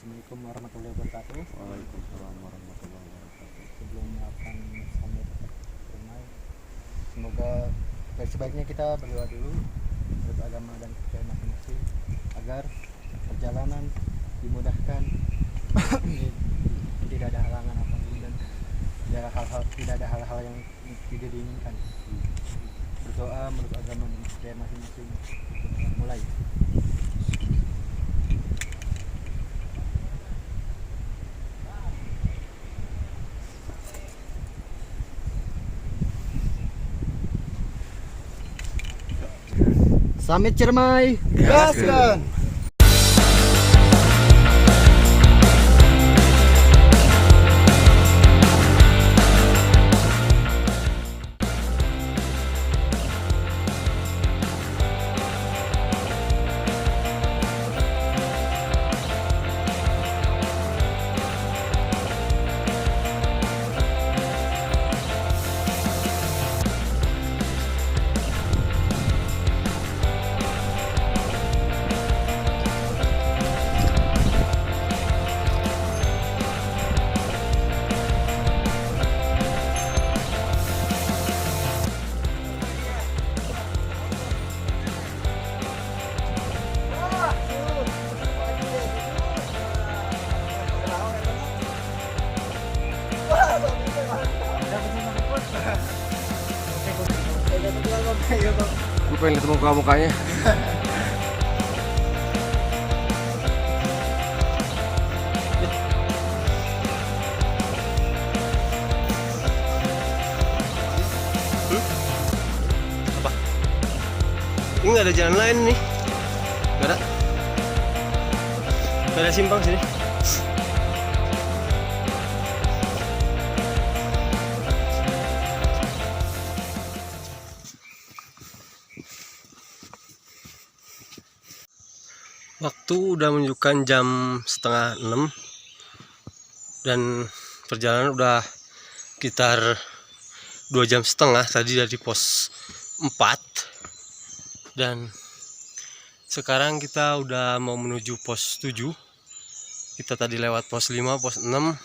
Assalamualaikum warahmatullahi wabarakatuh. Waalaikumsalam warahmatullahi wabarakatuh. Sebelum akan sampai tempat rumah, semoga sebaiknya kita berdoa dulu menurut agama dan kepercayaan masing-masing agar perjalanan dimudahkan, tidak ada halangan apapun dan tidak ada hal-hal yang tidak diinginkan. Berdoa menurut agama dan kepercayaan masing-masing. Mulai. Samit Ciremai, gaskan! Gue pengen ketemu muka-mukanya. Apa? Ini nggak ada jalan lain nih. Nggak ada simpang sini. Waktu udah menunjukkan jam 5:30 dan perjalanan udah sekitar 2,5 jam tadi dari pos 4 dan sekarang kita udah mau menuju pos 7. Kita tadi lewat pos 5, pos 6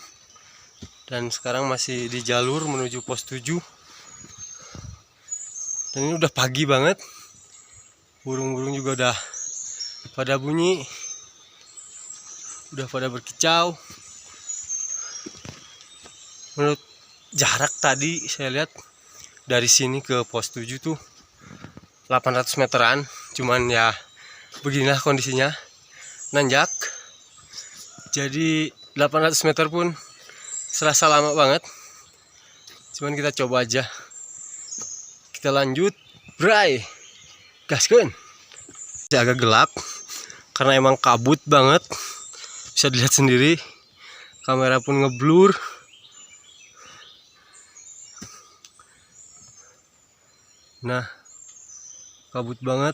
dan sekarang masih di jalur menuju pos 7 dan ini udah pagi banget, burung-burung juga udah pada bunyi, udah pada berkicau. Menurut jarak tadi saya lihat dari sini ke pos 7 tuh 800 meteran, cuman ya beginilah kondisinya, nanjak. Jadi 800 meter pun serasa lama banget, cuman kita coba aja. Kita lanjut, bray, gaskun. Agak gelap karena emang kabut banget, bisa dilihat sendiri, kamera pun ngeblur. Nah, kabut banget.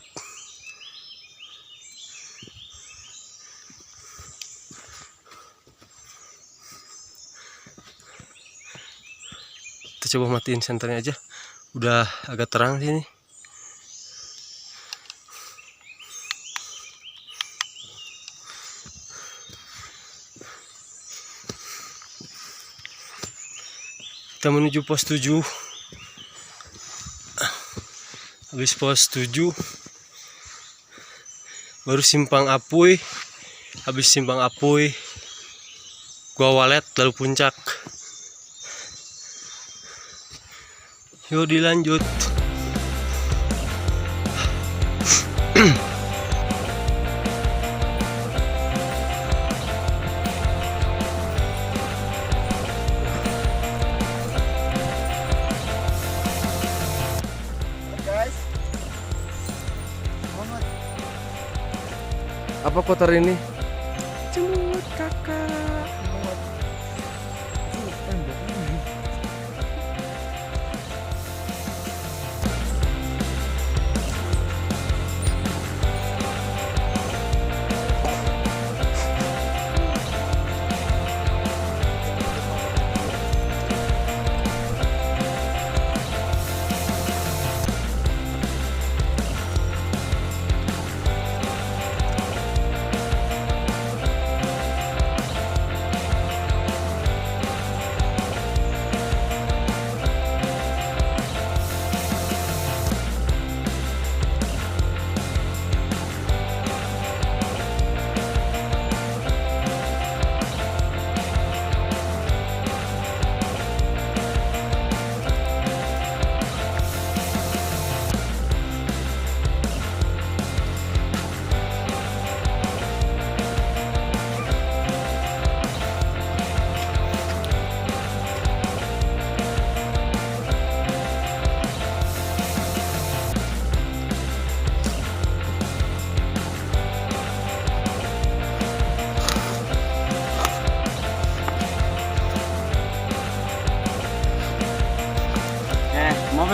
Kita coba matiin senternya aja, udah agak terang sini. Kita menuju pos 7. Habis pos 7 baru simpang Apuy. Habis simpang Apuy Gua Walet, lalu puncak. Yuk dilanjut. Apa kotor ini? Cemut kakak.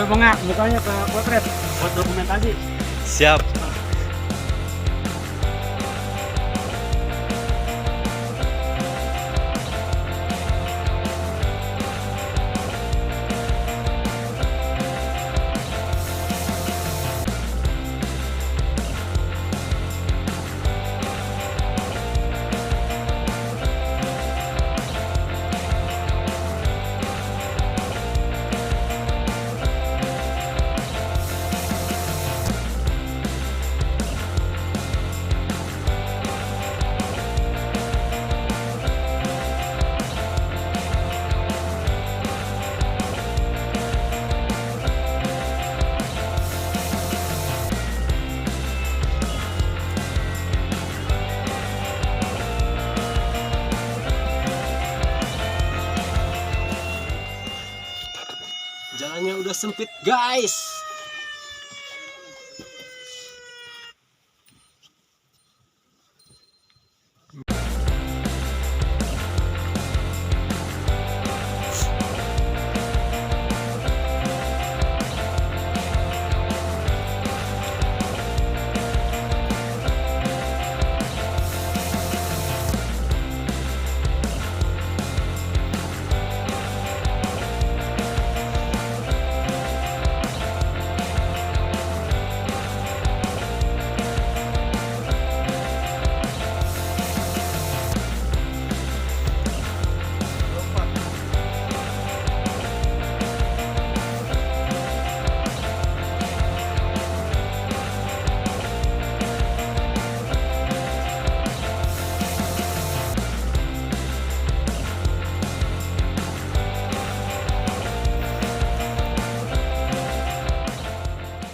Coba bengak mukanya ke potret buat dokumentasi. Siap. Jalannya udah sempit, guys.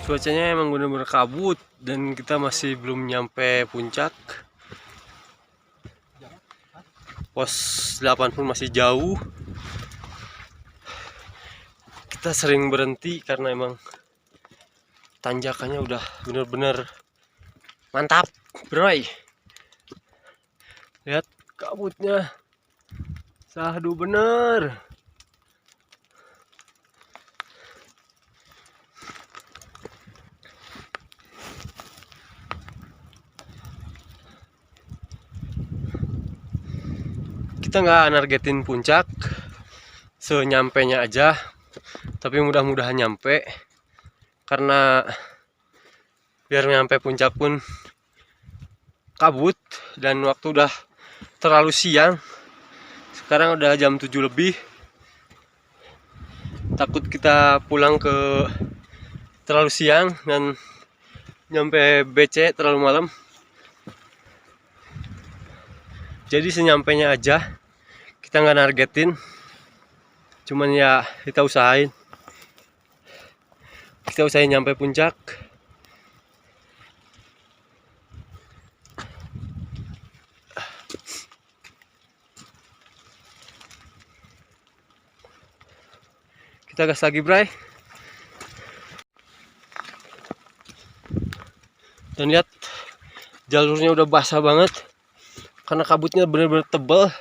Cuacanya emang bener-bener kabut dan kita masih belum nyampe puncak. Pos 8 pun masih jauh. Kita sering berhenti karena emang tanjakannya udah bener-bener mantap, bro. Lihat kabutnya, sahdu bener. Kita nggak nargetin puncak, senyampainya aja, tapi mudah-mudahan nyampe, karena biar nyampe puncak pun kabut dan waktu udah terlalu siang. Sekarang udah jam 7 lebih, takut kita pulang ke terlalu siang dan nyampe BC terlalu malam. Jadi senyampainya aja, kita nggak nargetin, cuman ya kita usahain nyampe puncak. Kita gas lagi, bray. Dan lihat jalurnya udah basah banget karena kabutnya bener-bener tebal.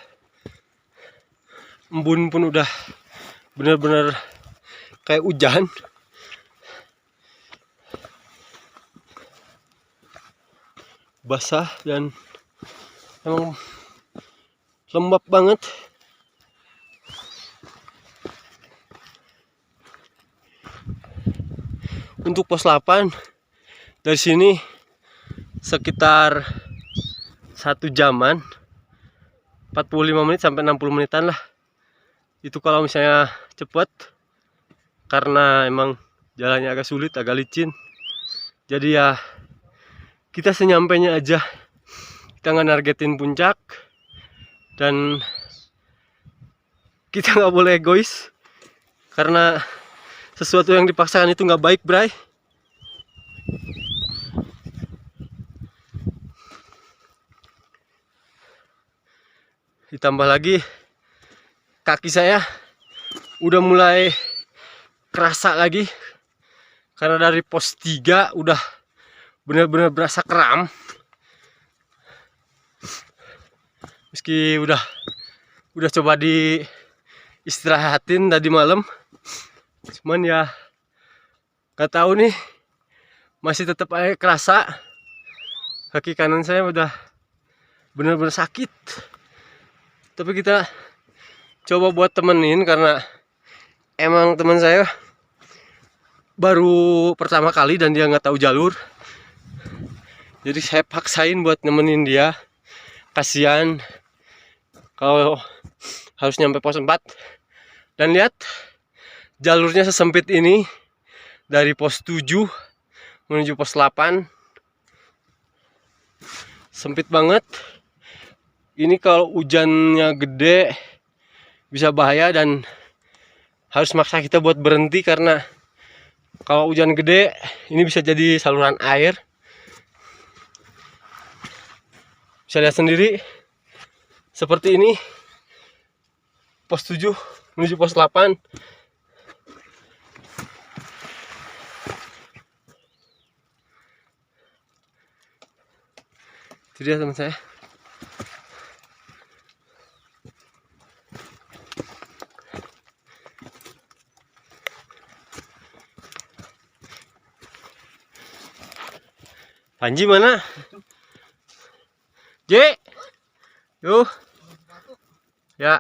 Embun pun udah bener-bener kayak hujan. Basah dan emang lembab banget. Untuk pos 8 dari sini sekitar 1 jaman, 45 menit sampai 60 menitan lah. Itu kalau misalnya cepet, karena emang jalannya agak sulit, agak licin. Jadi ya kita senyampainya aja, kita nggak nargetin puncak, dan kita nggak boleh egois, karena sesuatu yang dipaksakan itu nggak baik, bray. Ditambah lagi kaki saya udah mulai kerasa lagi, karena dari pos 3 udah bener-bener berasa kram. Meski udah coba di istirahatin tadi malam, cuman ya Gak tahu nih, masih tetap aja kerasa. Kaki kanan saya udah bener-bener sakit. Tapi kita coba buat temenin karena emang teman saya baru pertama kali dan dia nggak tahu jalur. Jadi saya paksain buat nemenin dia. Kasihan kalau harus nyampe pos 4. Dan lihat jalurnya sesempit ini dari pos 7 menuju pos 8. Sempit banget. Ini kalau hujannya gede bisa bahaya dan harus maksa kita buat berhenti karena kalau hujan gede ini bisa jadi saluran air. Bisa lihat sendiri seperti ini pos 7 menuju pos 8. Itu dia teman saya. Panji mana? J. Yuk. Ya.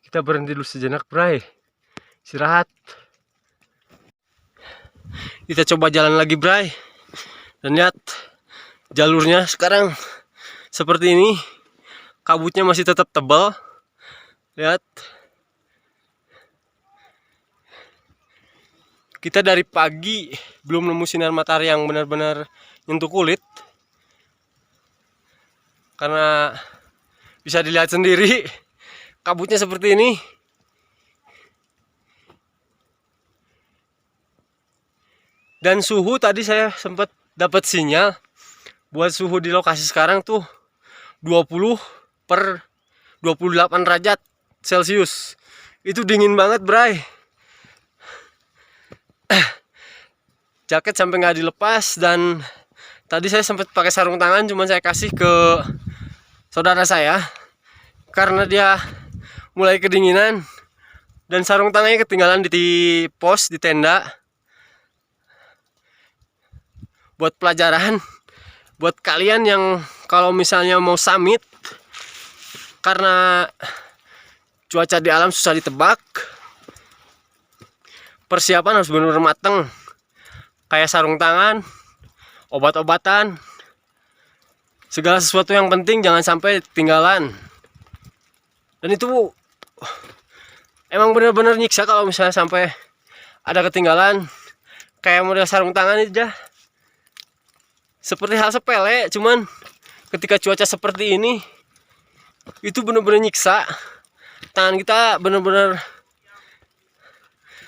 Kita berhenti dulu sejenak, Bray. Istirahat. Kita coba jalan lagi, Bray. Dan lihat jalurnya sekarang seperti ini. Kabutnya masih tetap tebal. Lihat. Kita dari pagi belum nemu sinar matahari yang benar-benar nyentuh kulit. Karena bisa dilihat sendiri kabutnya seperti ini. Dan suhu tadi saya sempat dapat sinyal buat suhu di lokasi sekarang tuh 20 per 28 derajat Celcius. Itu dingin banget, Bray. Jaket sampai nggak dilepas dan tadi saya sempat pakai sarung tangan, cuman saya kasih ke saudara saya karena dia mulai kedinginan dan sarung tangannya ketinggalan di pos di tenda. Buat pelajaran buat kalian yang kalau misalnya mau summit karena cuaca di alam susah ditebak, persiapan harus benar-benar mateng. Kayak sarung tangan, obat-obatan, segala sesuatu yang penting jangan sampai ketinggalan. Dan itu emang benar-benar nyiksa kalau misalnya sampai ada ketinggalan. Kayak model sarung tangan itu dah seperti hal sepele, cuman ketika cuaca seperti ini itu benar-benar nyiksa. Tangan kita benar-benar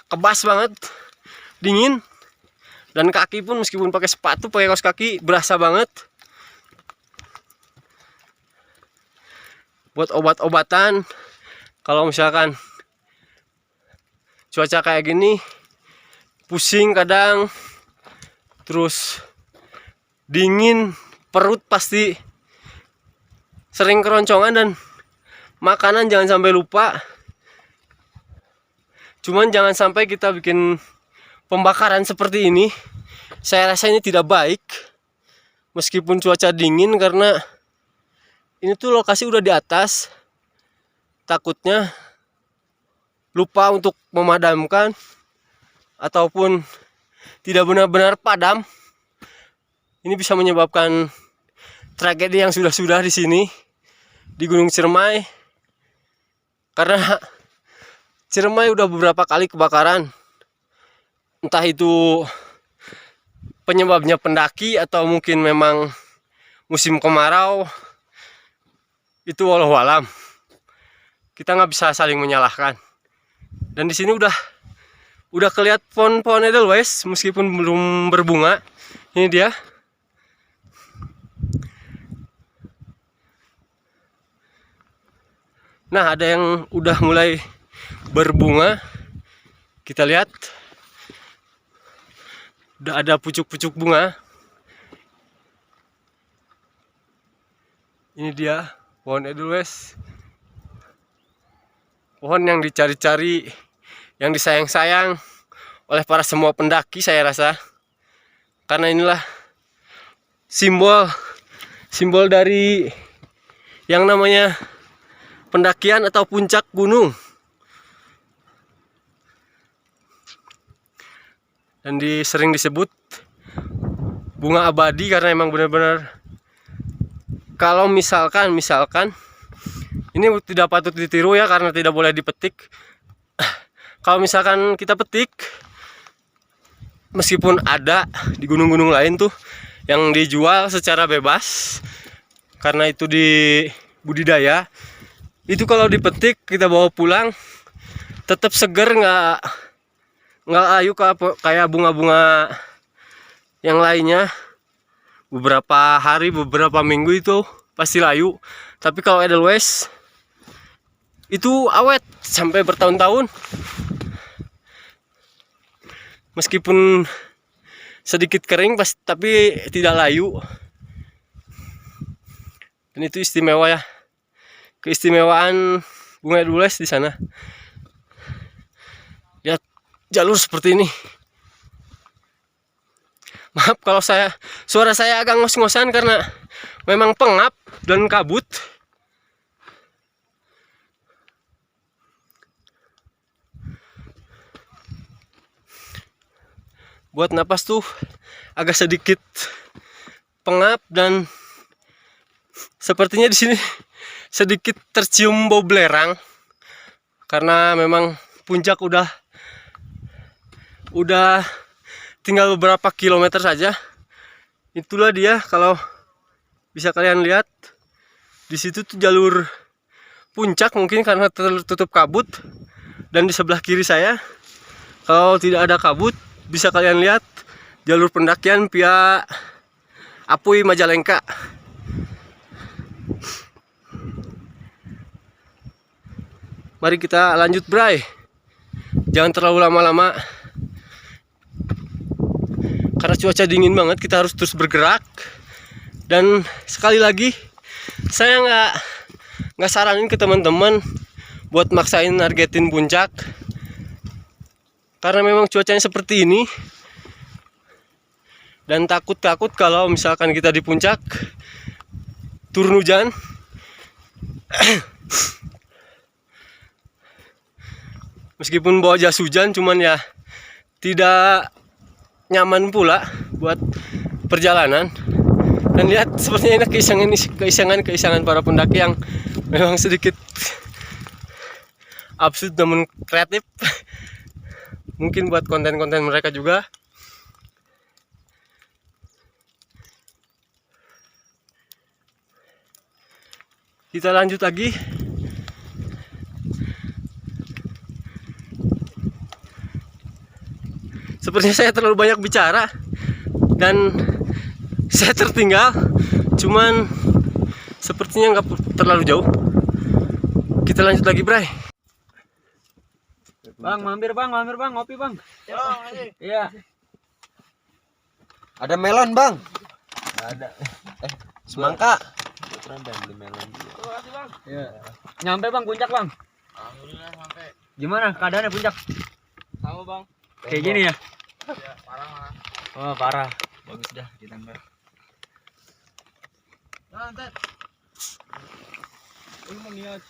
kebas banget, dingin. Dan kaki pun meskipun pakai sepatu, pakai kaos kaki berasa banget. Buat obat-obatan, kalau misalkan cuaca kayak gini, pusing kadang, terus dingin, perut pasti sering keroncongan dan makanan jangan sampai lupa. Cuman jangan sampai kita bikin pembakaran seperti ini. Saya rasa ini tidak baik meskipun cuaca dingin karena ini tuh lokasi udah di atas. Takutnya lupa untuk memadamkan ataupun tidak benar-benar padam. Ini bisa menyebabkan tragedi yang sudah-sudah di sini di Gunung Ciremai. Karena Ciremai udah beberapa kali kebakaran. Entah itu penyebabnya pendaki atau mungkin memang musim kemarau. Itu wallahualam. Kita nggak bisa saling menyalahkan. Dan di sini udah kelihatan pohon-pohon edelweiss meskipun belum berbunga. Ini dia. Nah, ada yang udah mulai berbunga. Kita lihat. Udah ada pucuk-pucuk bunga. Ini dia pohon edelweiss. pohon yang dicari-cari, yang disayang-sayang oleh para semua pendaki saya rasa. Karena inilah simbol dari yang namanya pendakian atau puncak gunung. Dan sering disebut bunga abadi karena emang benar-benar kalau misalkan ini tidak patut ditiru ya, karena tidak boleh dipetik. Kalau misalkan kita petik, meskipun ada di gunung-gunung lain tuh yang dijual secara bebas karena itu di budidaya, itu kalau dipetik kita bawa pulang tetap seger, nggak layu kayak bunga-bunga yang lainnya. Beberapa hari, beberapa minggu itu pasti layu. Tapi kalau Edelweiss itu awet sampai bertahun-tahun. Meskipun sedikit kering tapi tidak layu. Dan itu istimewa ya. Keistimewaan bunga Edelweiss di sana. Lihat jalur seperti ini. Maaf kalau suara saya agak ngos-ngosan karena memang pengap dan kabut. Buat napas tuh agak sedikit pengap dan sepertinya di sini sedikit tercium bau belerang karena memang puncak udah tinggal beberapa kilometer saja. Itulah dia, kalau bisa kalian lihat di situ tuh jalur puncak, mungkin karena tertutup kabut. Dan di sebelah kiri saya, kalau tidak ada kabut, bisa kalian lihat jalur pendakian via Apui Majalengka. Mari kita lanjut, Bray. Jangan terlalu lama-lama. Karena cuaca dingin banget, kita harus terus bergerak. Dan sekali lagi, saya nggak saranin ke teman-teman buat maksain nargetin puncak. Karena memang cuacanya seperti ini. Dan takut kalau misalkan kita di puncak turun hujan. Meskipun bawa jas hujan, cuman ya tidak nyaman pula buat perjalanan. Dan lihat sepertinya ini keisangan para pendaki yang memang sedikit absurd namun kreatif. Mungkin buat konten-konten mereka juga. Kita lanjut lagi. Sepertinya saya terlalu banyak bicara dan saya tertinggal, cuman sepertinya nggak terlalu jauh. Kita lanjut lagi, Bray. Bang, mampir bang, ngopi bang. Iya. Ada melon, Bang. Ada. Semangka. Iya. Nyampe bang puncak bang. Alhamdulillah sampai. Gimana keadaannya puncak? Sama bang. Kayak gini ya? Ya, parah malah. Oh parah. Bagus dah ditambah. Lantet. Ini mau niat.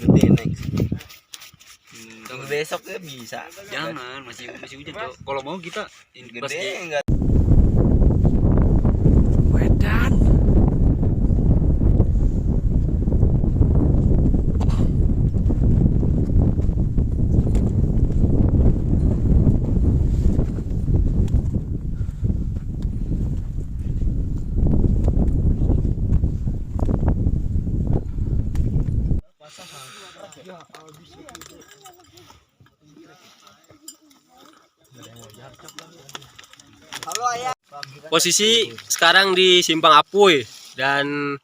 Gede next. Tunggu besok ya bisa. Jangan, masih hujan tuh. Kalau mau kita Gede enggak? Wedan. Posisi sekarang di Simpang Apui dan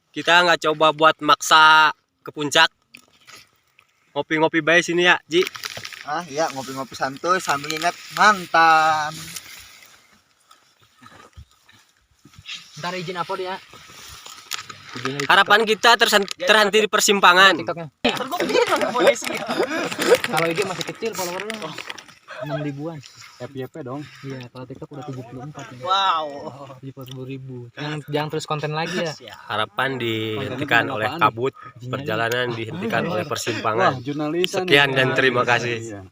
kita nggak coba buat maksa ke puncak. Ngopi-ngopi bae sini ya, Ji. Ah iya, ngopi-ngopi santuy sambil ingat mantan. Ntar izin upload ya. Harapan kita terhenti di persimpangan. TikToknya. Kalau IG masih kecil followernya. 6 ribuan. FYP dong. Iya, kalau TikTok udah 74 ya. Wow. 70.000. Jangan terus konten lagi ya. Harapan dihentikan oleh kabut, perjalanan dihentikan oleh persimpangan. Sekian dan terima kasih.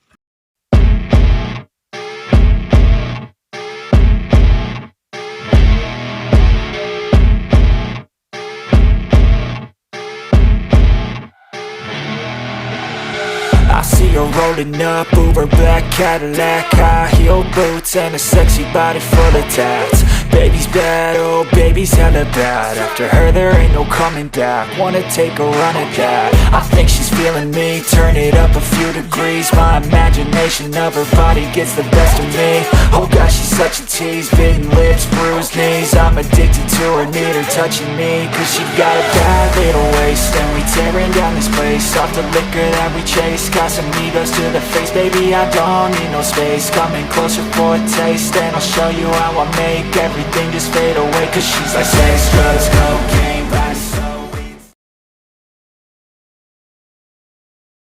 I see her rolling up, Uber black Cadillac, high heel boots and a sexy body full of tats. Baby's bad, oh baby's hella bad. After her there ain't no coming back. Wanna take a run at that? I think she's feeling me. Turn it up a few degrees. My imagination of her body gets the best of me. Oh gosh, she's such a tease. Bitten lips, bruised knees. I'm addicted to her, need her touching me. Cause she got a bad little waist, and we tearing down this place off the liquor that we chase. Got some egos to the face, baby, I don't need no space. Coming closer for a taste, and I'll show you how I make everything just fade away. Cause she's like sex, drugs, cocaine